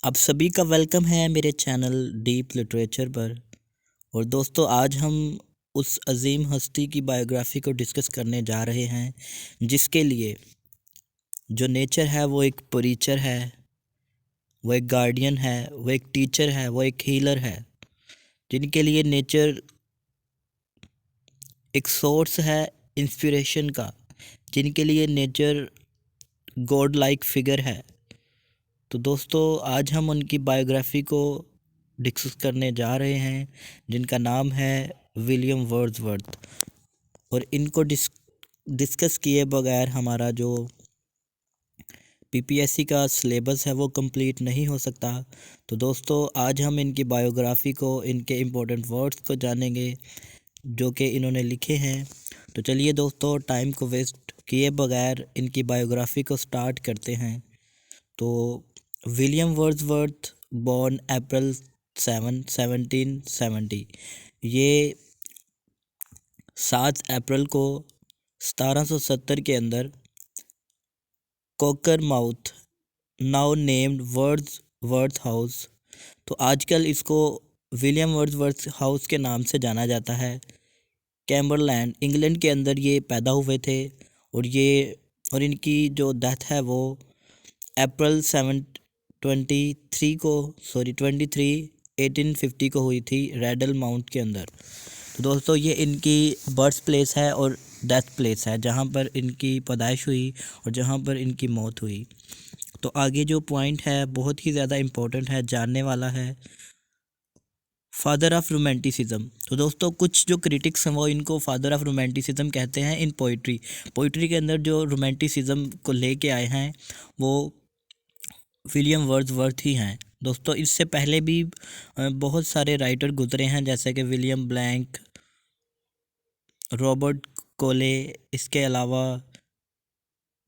आप सभी का वेलकम है मेरे चैनल डीप लिटरेचर पर। और दोस्तों, आज हम उस अजीम हस्ती की बायोग्राफी को डिस्कस करने जा रहे हैं जिसके लिए जो नेचर है वो एक परीचर है, वो एक गार्डियन है, वो एक टीचर है, वो एक हीलर है। जिनके लिए नेचर एक सोर्स है इंस्पिरेशन का, जिनके लिए नेचर गॉड लाइक फिगर है। तो दोस्तों, आज हम उनकी बायोग्राफी को डिस्कस करने जा रहे हैं जिनका नाम है विलियम वर्ड्सवर्थ। और इनको डिस्कस किए बगैर हमारा जो पीपीएससी का सिलेबस है वो कंप्लीट नहीं हो सकता। तो दोस्तों, आज हम इनकी बायोग्राफी को, इनके इम्पोर्टेंट वर्ड्स को जानेंगे जो कि इन्होंने लिखे हैं। तो चलिए दोस्तों, टाइम को वेस्ट किए बगैर इनकी बायोग्राफी को स्टार्ट करते हैं। तो विलियम वर्ड्सवर्थ बॉर्न अप्रैल 1770, ये 7 अप्रैल को 1770 के अंदर Cockermouth, now named Wordsworth House, तो आजकल इसको विलियम वर्ड्सवर्थ हाउस के नाम से जाना जाता है, कैम्बरलैंड इंग्लैंड के अंदर ये पैदा हुए थे। और इनकी जो डेथ है वो अप्रैल 23 1850 को हुई थी रेडल माउंट के अंदर। तो दोस्तों, ये इनकी बर्थ प्लेस है और डेथ प्लेस है, जहाँ पर इनकी पैदाइश हुई और जहाँ पर इनकी मौत हुई। तो आगे जो पॉइंट है बहुत ही ज़्यादा इम्पोर्टेंट है, जानने वाला है। फादर ऑफ रोमांटिसिज्म, तो दोस्तों कुछ जो क्रिटिक्स हैं वो इनको फादर ऑफ रोमांटिसिज्म कहते हैं इन पोइट्री के अंदर जो रोमांटिसिज्म को लेके आए हैं वो विलियम वर्ड्सवर्थ ही हैं। दोस्तों, इससे पहले भी बहुत सारे राइटर गुजरे हैं, जैसे कि विलियम ब्लैंक, रॉबर्ट कोले, इसके अलावा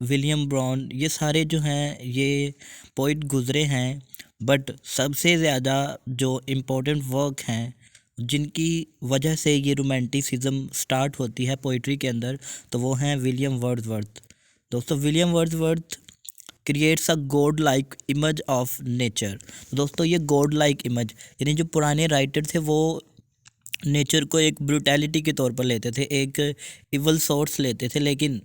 विलियम ब्राउन, ये सारे जो हैं ये पोइट गुजरे हैं। बट सबसे ज़्यादा जो इम्पोर्टेंट वर्क हैं जिनकी वजह से ये रोमांटिसिज्म स्टार्ट होती है पोइट्री के अंदर, तो वो हैं विलियम वर्ड्सवर्थ। दोस्तों, William Wordsworth creates a God like image of nature. दोस्तों, ये गॉड लाइक इमेज, यानी जो पुराने राइटर थे वो नेचर को एक ब्रूटैलिटी के तौर पर लेते थे, एक इवल सोर्स लेते थे। लेकिन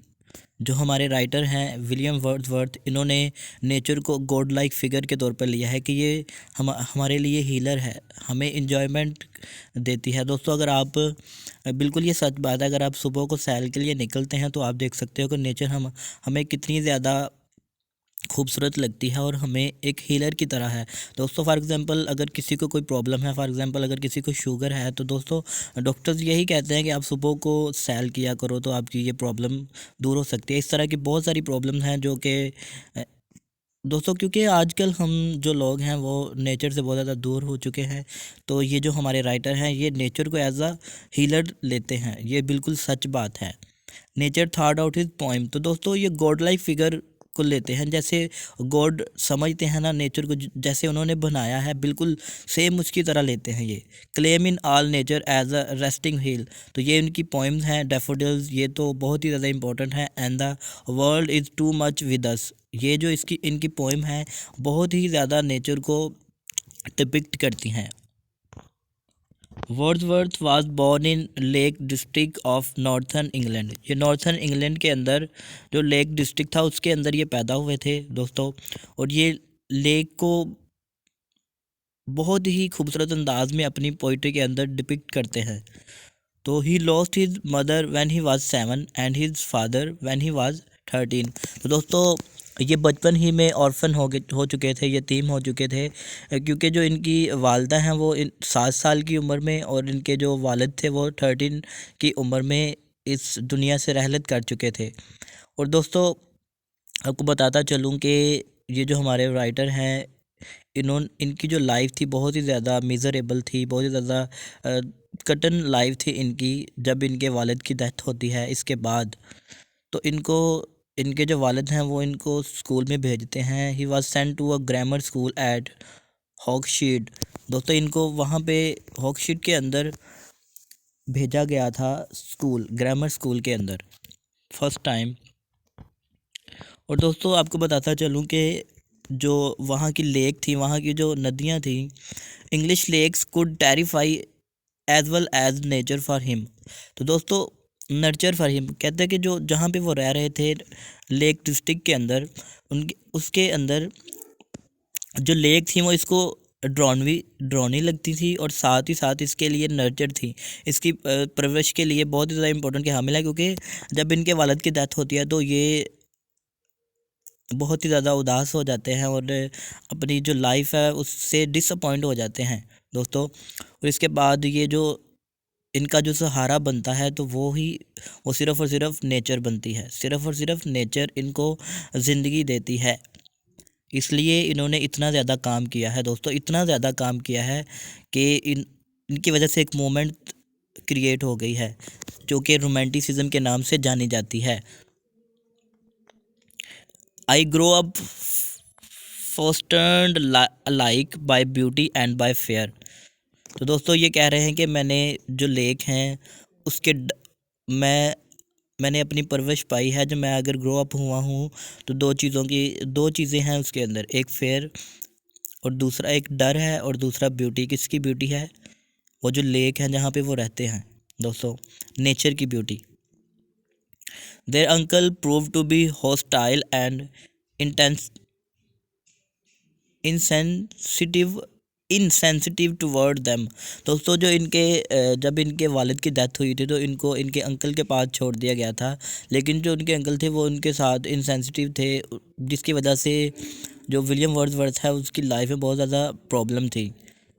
जो हमारे राइटर हैं विलियम वर्ड्सवर्थ, इन्होंने नेचर को गॉड लाइक फिगर के तौर पर लिया है कि ये हमारे लिए हीलर है, हमें इन्जॉयमेंट देती है। दोस्तों, अगर आप बिल्कुल, ये सच बात है, अगर आप सुबह को सैर के लिए निकलते हैं तो आप देख सकते हो कि नेचर हमें कितनी ज़्यादा खूबसूरत लगती है और हमें एक हीलर की तरह है। दोस्तों, फॉर एग्जांपल अगर किसी को कोई प्रॉब्लम है, फॉर एग्जांपल अगर किसी को शुगर है, तो दोस्तों डॉक्टर्स यही कहते हैं कि आप सुबह को सैर किया करो तो आपकी ये प्रॉब्लम दूर हो सकती है। इस तरह की बहुत सारी प्रॉब्लम हैं जो कि दोस्तों, क्योंकि आजकल हम जो लोग हैं वो नेचर से बहुत ज़्यादा दूर हो चुके हैं, तो ये जो हमारे राइटर हैं ये नेचर को एज अ हीलर लेते हैं, ये बिल्कुल सच बात है। Nature thought out his poem, तो दोस्तों ये गॉड लाइक फिगर को लेते हैं, जैसे गॉड समझते हैं ना नेचर को, जैसे उन्होंने बनाया है बिल्कुल सेम उसकी तरह लेते हैं ये। Claim in all nature as a resting hill, तो ये उनकी पोइम्स हैं। डैफोडिल्स, ये तो बहुत ही ज़्यादा इंपॉर्टेंट है। And the world is too much with us, ये जो इनकी पोइम है बहुत ही ज़्यादा नेचर को डिपिक्ट करती हैं। Wordsworth was born in lake district of northern England, ये नॉर्थर्न इंग्लैंड के अंदर जो लेक डिस्ट्रिक्ट था उसके अंदर ये पैदा हुए थे दोस्तों। और ये लेक को बहुत ही खूबसूरत अंदाज में अपनी पोइट्री के अंदर डिपिक्ट करते हैं। तो he lost his mother when he was 7 and his father when he was 13, तो दोस्तों ये बचपन ही में ऑर्फन हो चुके थे, यतीम हो चुके थे, क्योंकि जो इनकी वालदा हैं वो 7 साल की उम्र में और इनके जो वालिद थे वो 13 की उम्र में इस दुनिया से रहलत कर चुके थे। और दोस्तों, आपको बताता चलूँ कि ये जो हमारे राइटर हैं इनकी जो लाइफ थी बहुत ही ज़्यादा मिज़रेबल थी, बहुत ही ज़्यादा कठिन लाइफ थी इनकी। जब इनके वालिद की डेथ होती है इसके बाद, तो इनके जो वालिद हैं वो इनको स्कूल में भेजते हैं। He was sent to a grammar school at Hawkshead, दोस्तों इनको वहाँ पे हॉक्सशीड के अंदर भेजा गया था, स्कूल, ग्रामर स्कूल के अंदर फर्स्ट टाइम। और दोस्तों, आपको बताता चलूँ कि जो वहाँ की लेक थी, वहाँ की जो नदियाँ थी, English lakes could terrify as well as nature for him. तो दोस्तों नर्चर फॉर हिम कहते हैं कि जो जहाँ पे वो रह रहे थे लेक डिस्ट्रिक्ट के अंदर, उनके उसके अंदर जो लेक थी वो इसको ड्रॉनी लगती थी, और साथ ही साथ इसके लिए नर्चर थी, इसकी परवरिश के लिए बहुत ही ज़्यादा इंपॉर्टेंट कि हामिल है, क्योंकि जब इनके वालिद की डेथ होती है तो ये बहुत ही ज़्यादा उदास हो जाते हैं और अपनी जो लाइफ है उससे डिसअपॉइंट हो जाते हैं दोस्तों। और इसके बाद ये जो इनका जो सहारा बनता है तो वो सिर्फ़ और सिर्फ नेचर बनती है, सिर्फ़ और सिर्फ नेचर इनको ज़िंदगी देती है। इसलिए इन्होंने इतना ज़्यादा काम किया है दोस्तों, इतना ज़्यादा काम किया है कि इनकी वजह से एक मोमेंट क्रिएट हो गई है जो कि रोमांटिसिज्म के नाम से जानी जाती है। I grow up fostered like by beauty and bye fair. तो दोस्तों ये कह रहे हैं कि मैंने जो लेक हैं उसके मैं मैंने अपनी परवरिश पाई है। जब मैं अगर ग्रो अप हुआ हूँ तो दो चीज़ें हैं उसके अंदर, एक फेयर और दूसरा एक डर है, और दूसरा ब्यूटी। किसकी ब्यूटी है? वो जो लेक है जहाँ पे वो रहते हैं दोस्तों, नेचर की beauty. Their uncle prove to be hostile and intense insensitive toward them. दोस्तों जो जब इनके वालिद की डेथ हुई थी तो इनको इनके अंकल के पास छोड़ दिया गया था, लेकिन जो उनके अंकल थे वो उनके साथ इनसेंसिटिव थे, जिसकी वजह से जो विलियम वर्ड्सवर्थ है उसकी लाइफ में बहुत ज़्यादा प्रॉब्लम थी,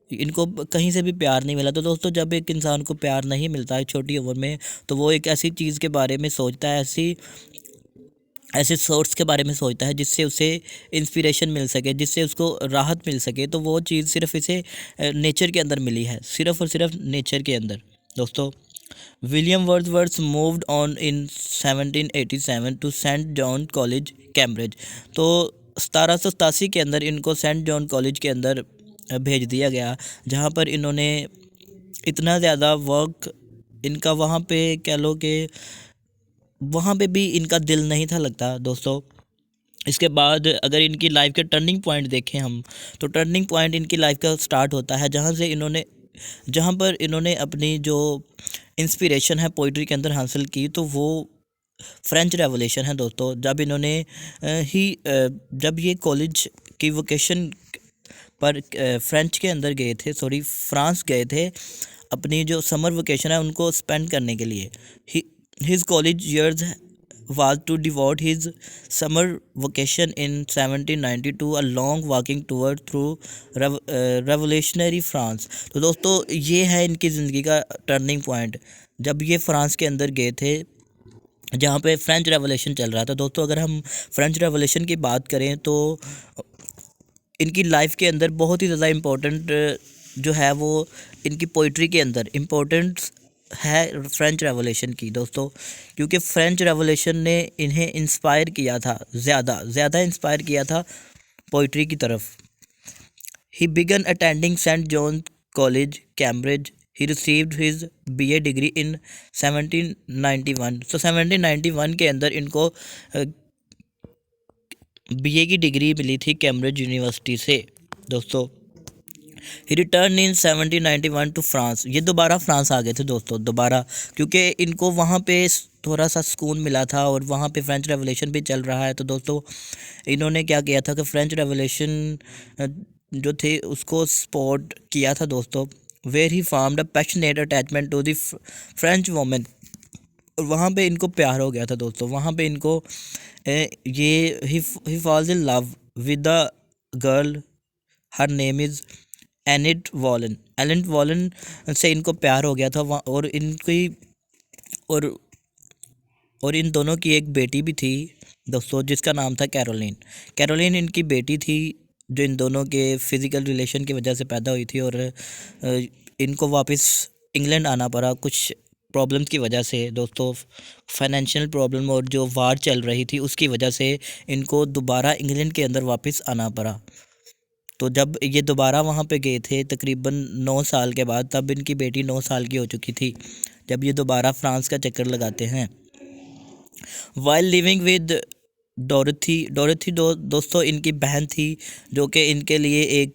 इनको कहीं से भी प्यार नहीं मिला। तो दोस्तों जब एक इंसान को प्यार नहीं मिलता है छोटी उम्र में, तो वो एक ऐसी चीज़ के बारे में सोचता है, ऐसे सोर्स के बारे में सोचता है जिससे उसे इंस्पिरेशन मिल सके, जिससे उसको राहत मिल सके। तो वो चीज़ सिर्फ इसे नेचर के अंदर मिली है, सिर्फ और सिर्फ नेचर के अंदर दोस्तों। William Wordsworth moved on in 1787 to Saint John College Cambridge. तो 1787 के अंदर इनको सेंट जॉन कॉलेज के अंदर भेज दिया गया, जहाँ पर इन्होंने इतना ज़्यादा वर्क इनका वहाँ पे कह लो कि वहाँ पे भी इनका दिल नहीं था लगता दोस्तों। इसके बाद अगर इनकी लाइफ के टर्निंग पॉइंट देखें हम, तो टर्निंग पॉइंट इनकी लाइफ का स्टार्ट होता है जहाँ पर इन्होंने अपनी जो इंस्पिरेशन है पोइट्री के अंदर हासिल की, तो वो फ्रेंच रेवोल्यूशन है दोस्तों। जब ये कॉलेज की वोकेशन पर फ्रेंच के अंदर गए थे, फ्रांस गए थे अपनी जो समर वेकेशन है उनको स्पेंड करने के लिए। His college years was to devote his summer vacation in 1792 a long walking tour through revolutionary France। तो दोस्तों ये है इनकी ज़िंदगी का टर्निंग पॉइंट, जब ये फ्रांस के अंदर गए थे जहाँ पे फ्रेंच रेवोल्यूशन चल रहा था। दोस्तों अगर हम फ्रेंच रेवोल्यूशन की बात करें तो इनकी लाइफ के अंदर बहुत ही ज़्यादा इम्पोर्टेंट जो है वो इनकी पोइट्री के अंदर इम्पोर्टेंट है फ्रेंच रेवोल्यूशन की दोस्तों, क्योंकि फ्रेंच रेवोल्यूशन ने इन्हें इंस्पायर किया था, ज़्यादा इंस्पायर किया था पोइट्री की तरफ। He began attending Saint John College Cambridge. He received his BA degree in 1791। तो 1791 के अंदर इनको BA की डिग्री मिली थी कैम्ब्रिज यूनिवर्सिटी से दोस्तों। ही रिटर्न इन 1791 टू फ्रांस। ये दोबारा फ्रांस आ गए थे दोस्तों, दोबारा, क्योंकि इनको वहाँ पे थोड़ा सा सुकून मिला था और वहाँ पे फ्रेंच रेवोल्यूशन भी चल रहा है। तो दोस्तों इन्होंने क्या किया था कि फ्रेंच रेवोल्यूशन जो थे उसको सपोर्ट किया था दोस्तों। Where he formed a passionate attachment to the French women. और वहाँ पे इनको प्यार हो गया था दोस्तों, वहाँ पे इनको ये he falls in love with the girl, her name is Annette Vallon से इनको प्यार हो गया था और इनकी और इन दोनों की एक बेटी भी थी दोस्तों जिसका नाम था कैरोलिन इनकी बेटी थी, जो इन दोनों के फिज़िकल रिलेशन की वजह से पैदा हुई थी। और इनको वापस इंग्लैंड आना पड़ा कुछ प्रॉब्लम्स की वजह से दोस्तों, फाइनेंशियल प्रॉब्लम और जो वार चल रही थी उसकी वजह से इनको दोबारा इंग्लैंड के अंदर वापस आना पड़ा। तो जब ये दोबारा वहाँ पे गए थे तकरीबन 9 साल के बाद, तब इनकी बेटी 9 साल की हो चुकी थी जब ये दोबारा फ्रांस का चक्कर लगाते हैं। वाइल लिविंग विद डोरेथी दोस्तों इनकी बहन थी, जो कि इनके लिए एक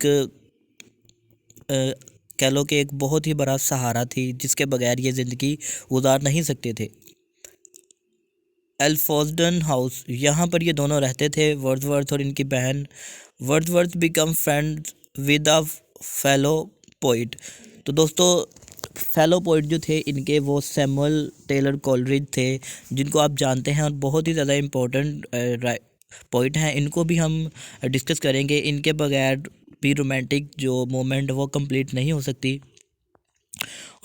कह लो कि एक बहुत ही बड़ा सहारा थी, जिसके बगैर ये ज़िंदगी गुजार नहीं सकते थे। एल्फोर्डन हाउस, यहाँ पर ये दोनों रहते थे, वर्ड्सवर्थ और इनकी बहन। Wordsworth become friends with a fellow poet. तो दोस्तों फेलो पोइट जो थे इनके, वो सैमुअल टेलर कोलरिज थे, जिनको आप जानते हैं और बहुत ही ज़्यादा इम्पोर्टेंट पोइट हैं। इनको भी हम डिस्कस करेंगे। इनके बगैर भी रोमांटिक जो मोमेंट वो कंप्लीट नहीं हो सकती।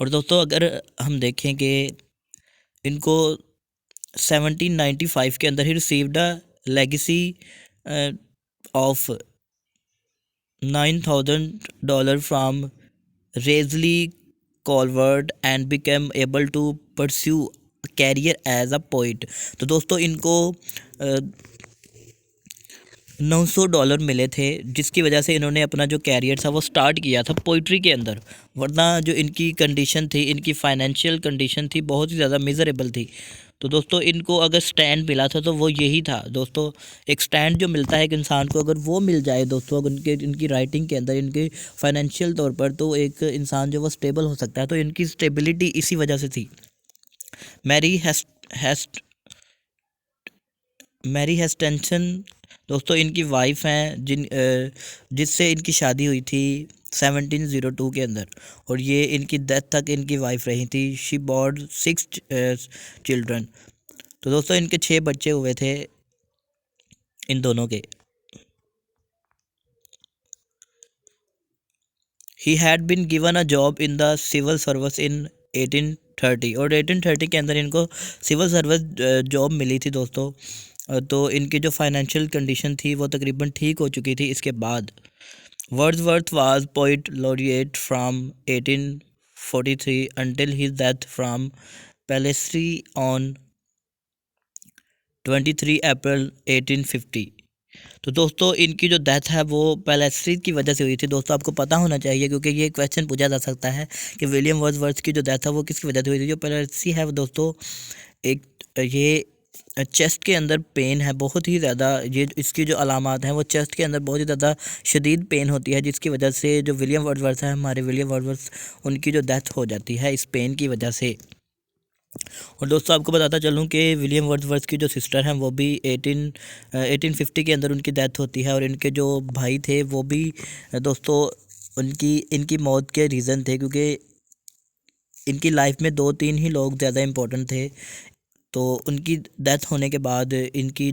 और दोस्तों अगर हम देखें कि इनको 1795 के अंदर ही received a legacy of $9,000 from Raisley Calvert and became able to pursue career as a poet. तो दोस्तों इनको $900 मिले थे, जिसकी वजह से इन्होंने अपना जो कैरियर था वो स्टार्ट किया था पोइट्री के अंदर। वरना जो इनकी कंडीशन थी, इनकी फाइनेंशियल कंडीशन थी, बहुत ही ज़्यादा मिज़रेबल थी। तो दोस्तों इनको अगर स्टैंड मिला था तो वो यही था दोस्तों। एक स्टैंड जो मिलता है एक इंसान को, अगर वो मिल जाए दोस्तों, अगर इनकी राइटिंग के अंदर, इनके फाइनेंशियल तौर पर, तो एक इंसान जो वो स्टेबल हो सकता है। तो इनकी स्टेबिलिटी इसी वजह से थी। मैरी हेस्ट मैरी हेस्टेंसन दोस्तों इनकी वाइफ हैं, जिससे इनकी शादी हुई थी 1702 के अंदर, और ये इनकी डेथ तक इनकी वाइफ रही थी। She bore 6 children. तो दोस्तों इनके 6 बच्चे हुए थे इन दोनों के। He had been given a job in the civil service in 1830, और 1830 के अंदर इनको सिविल सर्विस जॉब मिली थी दोस्तों। तो इनकी जो फाइनेंशियल कंडीशन थी वो तकरीबन ठीक हो चुकी थी इसके बाद। Wordsworth was poet laureate from 1843 until his death from palsy on 23 April 1850। तो दोस्तों इनकी जो डेथ है वो पैलेस्ट्री की वजह से हुई थी। दोस्तों आपको पता होना चाहिए, क्योंकि ये क्वेश्चन पूछा जा सकता है कि विलियम वर्ड्सवर्थ की जो डेथ है वो किसकी वजह से हुई थी। जो पैलेस्ट्री है वो दोस्तों एक, ये चेस्ट के अंदर पेन है बहुत ही ज़्यादा। ये इसकी जो अलामात हैं वो चेस्ट के अंदर बहुत ही ज़्यादा शदीद पेन होती है, जिसकी वजह से जो विलियम वर्ड्सवर्थ है, हमारे विलियम वर्ड्सवर्थ, उनकी जो डेथ हो जाती है इस पेन की वजह से। और दोस्तों आपको बताता चलूँ कि विलियम वर्ड्सवर्थ की जो सिस्टर हैं वो भी 1850 के अंदर उनकी डेथ होती है। और इनके जो भाई थे वो भी दोस्तों इनकी मौत के रीज़न थे, क्योंकि इनकी लाइफ में 2-3 ही लोग ज़्यादा इम्पोर्टेंट थे। तो उनकी डेथ होने के बाद इनकी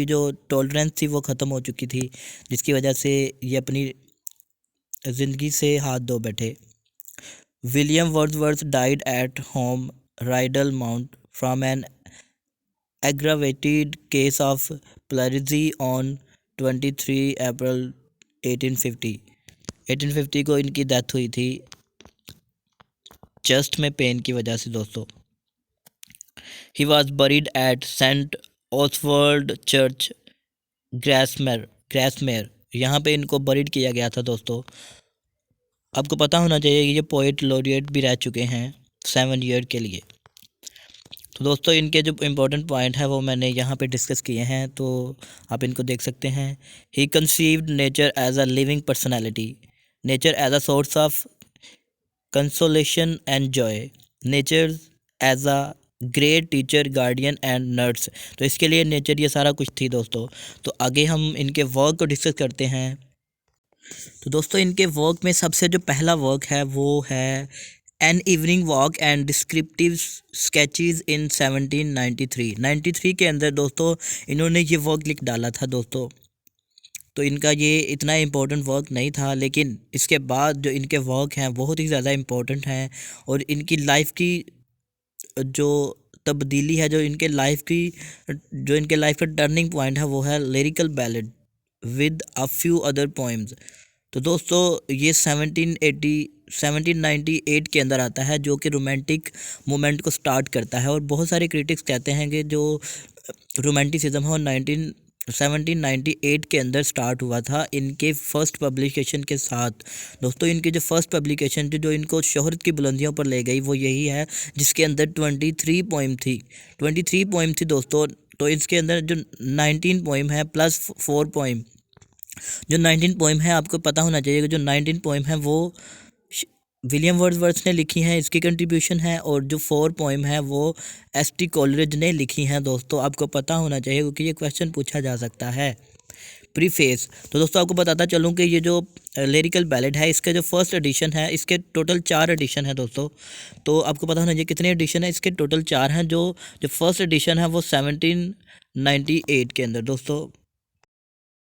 जो टॉलरेंस थी वो ख़त्म हो चुकी थी, जिसकी वजह से ये अपनी ज़िंदगी से हाथ धो बैठे। William Wordsworth died at home Rydal Mount from an aggravated case of pleurisy on 23 April 1850 को इनकी डेथ हुई थी चेस्ट में पेन की वजह से दोस्तों। He was buried at Saint Oswald church Grasmere, यहाँ पे इनको बरीड किया गया था दोस्तों। आपको पता होना चाहिए कि ये पोइट लॉरिएट भी रह चुके हैं 7 ईयर के लिए। तो दोस्तों इनके जो इम्पोर्टेंट पॉइंट है वो मैंने यहाँ पे डिस्कस किए हैं, तो आप इनको देख सकते हैं। He conceived nature as a living personality, nature as a source of consolation and joy, nature as a great teacher, guardian and nurse. तो इसके लिए नेचर ये सारा कुछ थी दोस्तों। तो आगे हम इनके वर्क को डिस्कस करते हैं। तो दोस्तों इनके वर्क में सबसे जो पहला वर्क है वो है an evening walk and descriptive sketches in 1793 के अंदर दोस्तों इन्होंने ये वर्क लिख डाला था दोस्तों। तो इनका ये इतना इम्पोर्टेंट वर्क नहीं था, लेकिन इसके बाद जो इनके वर्क हैं बहुत ही ज़्यादा इम्पोर्टेंट हैं। और इनकी लाइफ की जो तब्दीली है, जो इनके लाइफ का टर्निंग पॉइंट है, वो है lyrical ballad with a few other poems. तो दोस्तों ये 1798 के अंदर आता है, जो कि रोमांटिक मोमेंट को स्टार्ट करता है। और बहुत सारे क्रिटिक्स कहते हैं कि जो रोमांटिसिज्म है वो 1798 के अंदर स्टार्ट हुआ था इनके फर्स्ट पब्लिकेशन के साथ। दोस्तों इनकी जो फर्स्ट पब्लिकेशन थी, जो इनको शोहरत की बुलंदियों पर ले गई, वो यही है, जिसके अंदर 23 पोइम थी दोस्तों। तो इसके अंदर जो 19 पोइम है प्लस 4 पोइम, जो 19 पोइम है आपको पता होना चाहिए कि जो 19 पोइम है वो विलियम वर्ड्सवर्थ ने लिखी हैं, इसकी कंट्रीब्यूशन है, और जो 4 पोइम है वो एस.टी. कोलरिज ने लिखी हैं। दोस्तों आपको पता होना चाहिए क्योंकि ये क्वेश्चन पूछा जा सकता है। प्रीफेस, तो दोस्तों आपको बताता चलूँ कि ये जो लिरिकल बैलेड है इसका जो फर्स्ट एडिशन है, इसके टोटल 4 एडिशन है दोस्तों। तो आपको पता होना चाहिए कितने एडिशन है, इसके टोटल 4 हैं। जो फर्स्ट एडिशन है वो 1798 के अंदर दोस्तों